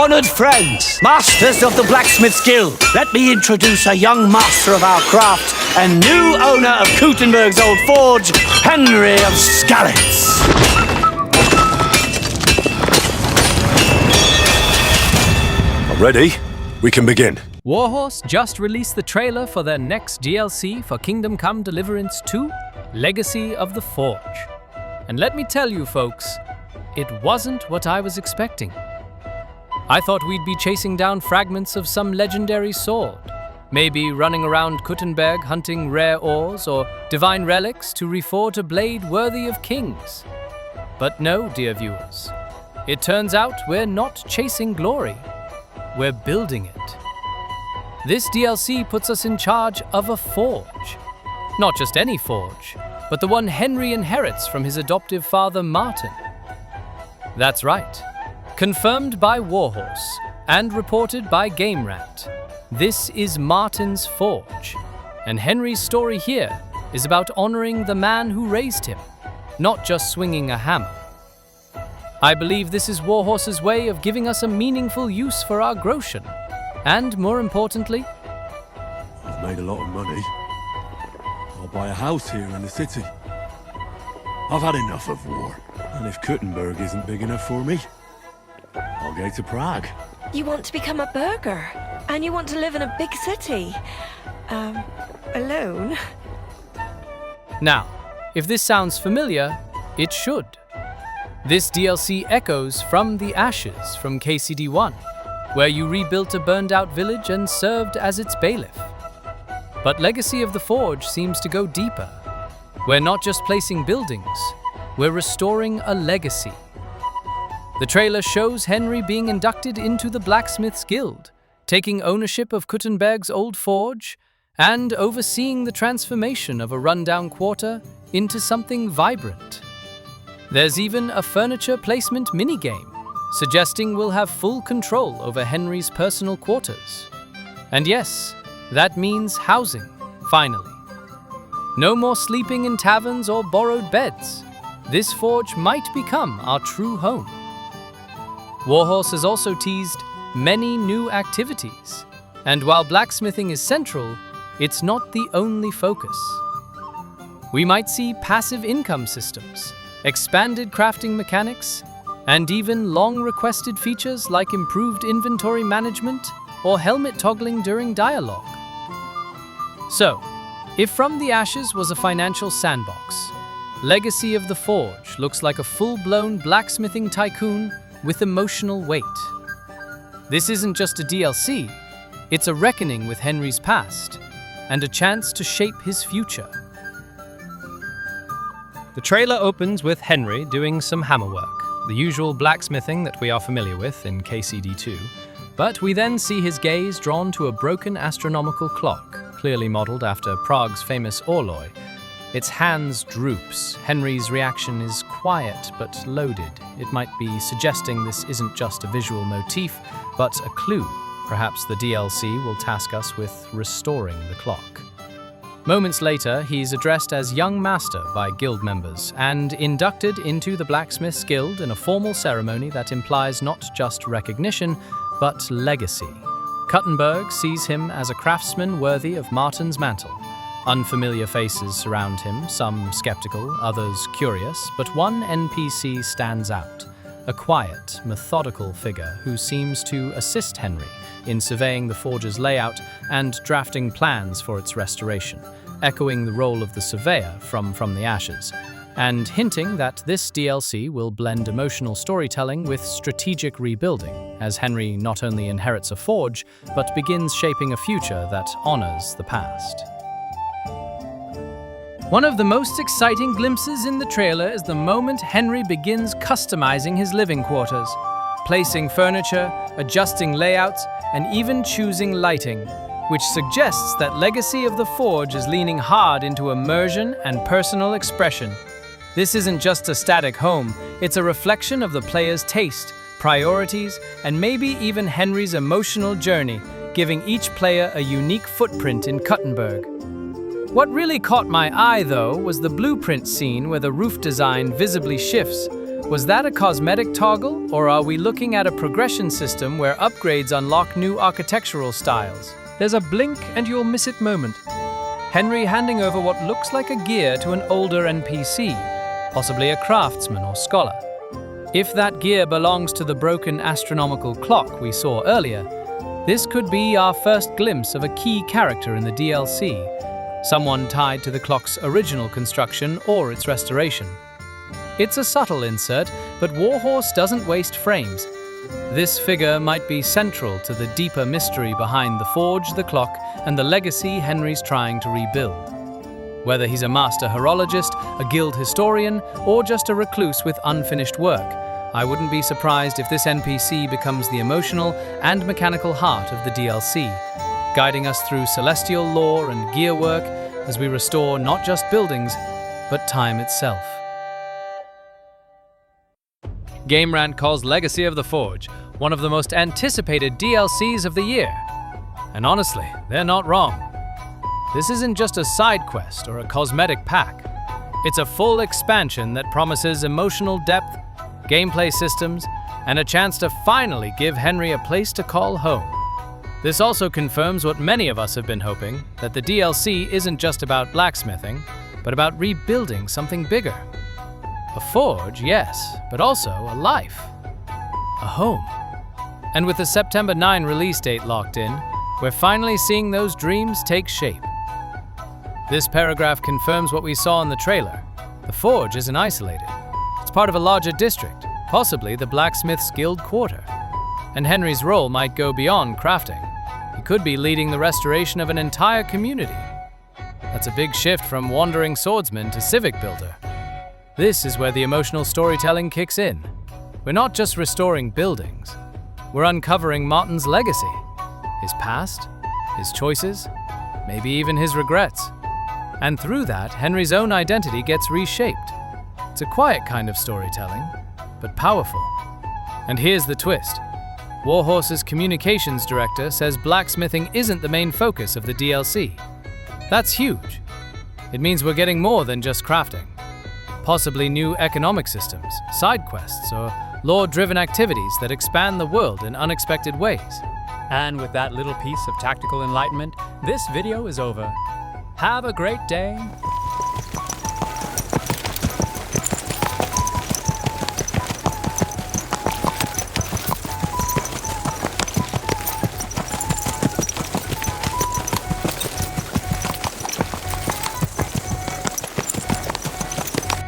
Honoured friends, masters of the Blacksmith's Guild, let me introduce a young master of our craft and new owner of Kuttenberg's old forge, Henry of Skalitz. Ready? We can begin. Warhorse just released the trailer for their next DLC for Kingdom Come Deliverance 2, Legacy of the Forge. And let me tell you folks, it wasn't what I was expecting. I thought we'd be chasing down fragments of some legendary sword, maybe running around Kuttenberg hunting rare ores or divine relics to reforge a blade worthy of kings. But no, dear viewers, it turns out we're not chasing glory, we're building it. This DLC puts us in charge of a forge. Not just any forge, but the one Henry inherits from his adoptive father Martin. That's right. Confirmed by Warhorse and reported by GameRant, this is Martin's forge, and Henry's story here is about honoring the man who raised him, not just swinging a hammer. I believe this is Warhorse's way of giving us a meaningful use for our groschen, and more importantly, I've made a lot of money. I'll buy a house here in the city. I've had enough of war, and if Kuttenberg isn't big enough for me, I'll go to Prague. You want to become a burgher, and you want to live in a big city. Alone? Now, if this sounds familiar, it should. This DLC echoes From the Ashes from KCD1, where you rebuilt a burned-out village and served as its bailiff. But Legacy of the Forge seems to go deeper. We're not just placing buildings, we're restoring a legacy. The trailer shows Henry being inducted into the Blacksmith's Guild, taking ownership of Kuttenberg's old forge, and overseeing the transformation of a rundown quarter into something vibrant. There's even a furniture placement minigame, suggesting we'll have full control over Henry's personal quarters. And yes, that means housing, finally. No more sleeping in taverns or borrowed beds. This forge might become our true home. Warhorse has also teased many new activities, and while blacksmithing is central, it's not the only focus. We might see passive income systems, expanded crafting mechanics, and even long-requested features like improved inventory management or helmet toggling during dialogue. So, if From the Ashes was a financial sandbox, Legacy of the Forge looks like a full-blown blacksmithing tycoon with emotional weight. This isn't just a DLC, it's a reckoning with Henry's past, and a chance to shape his future. The trailer opens with Henry doing some hammerwork, the usual blacksmithing that we are familiar with in KCD2, but we then see his gaze drawn to a broken astronomical clock, clearly modeled after Prague's famous orloy. Its hands droops. Henry's reaction is quiet but loaded. It might be suggesting this isn't just a visual motif, but a clue. Perhaps the DLC will task us with restoring the clock. Moments later, he's addressed as Young Master by guild members and inducted into the Blacksmith's Guild in a formal ceremony that implies not just recognition, but legacy. Kuttenberg sees him as a craftsman worthy of Martin's mantle. Unfamiliar faces surround him, some skeptical, others curious, but one NPC stands out. A quiet, methodical figure who seems to assist Henry in surveying the forge's layout and drafting plans for its restoration, echoing the role of the surveyor from the Ashes, and hinting that this DLC will blend emotional storytelling with strategic rebuilding, as Henry not only inherits a forge, but begins shaping a future that honors the past. One of the most exciting glimpses in the trailer is the moment Henry begins customizing his living quarters, placing furniture, adjusting layouts, and even choosing lighting, which suggests that Legacy of the Forge is leaning hard into immersion and personal expression. This isn't just a static home, it's a reflection of the player's taste, priorities, and maybe even Henry's emotional journey, giving each player a unique footprint in Kuttenberg. What really caught my eye, though, was the blueprint scene where the roof design visibly shifts, Was that a cosmetic toggle, or are we looking at a progression system where upgrades unlock new architectural styles? There's a blink and you'll miss it moment. Henry handing over what looks like a gear to an older NPC, possibly a craftsman or scholar. If that gear belongs to the broken astronomical clock we saw earlier, this could be our first glimpse of a key character in the DLC, someone tied to the clock's original construction or its restoration. It's a subtle insert, but Warhorse doesn't waste frames. This figure might be central to the deeper mystery behind the forge, the clock, and the legacy Henry's trying to rebuild. Whether he's a master horologist, a guild historian, or just a recluse with unfinished work, I wouldn't be surprised if this NPC becomes the emotional and mechanical heart of the DLC, guiding us through celestial lore and gear work as we restore not just buildings, but time itself. Game Rant calls Legacy of the Forge one of the most anticipated DLCs of the year. And honestly, they're not wrong. This isn't just a side quest or a cosmetic pack. It's a full expansion that promises emotional depth, gameplay systems, and a chance to finally give Henry a place to call home. This also confirms what many of us have been hoping, that the DLC isn't just about blacksmithing, but about rebuilding something bigger. A forge, yes, but also a life. A home. And with the September 9 release date locked in, we're finally seeing those dreams take shape. This paragraph confirms what we saw in the trailer. The forge isn't isolated. It's part of a larger district, possibly the blacksmith's guild quarter. And Henry's role might go beyond crafting. He could be leading the restoration of an entire community. That's a big shift from wandering swordsman to civic builder. This is where the emotional storytelling kicks in. We're not just restoring buildings. We're uncovering Martin's legacy, his past, his choices, maybe even his regrets. And through that, Henry's own identity gets reshaped. It's a quiet kind of storytelling, but powerful. And here's the twist. Warhorse's communications director says blacksmithing isn't the main focus of the DLC. That's huge. It means we're getting more than just crafting. Possibly new economic systems, side quests, or lore-driven activities that expand the world in unexpected ways. And with that little piece of tactical enlightenment, this video is over. Have a great day.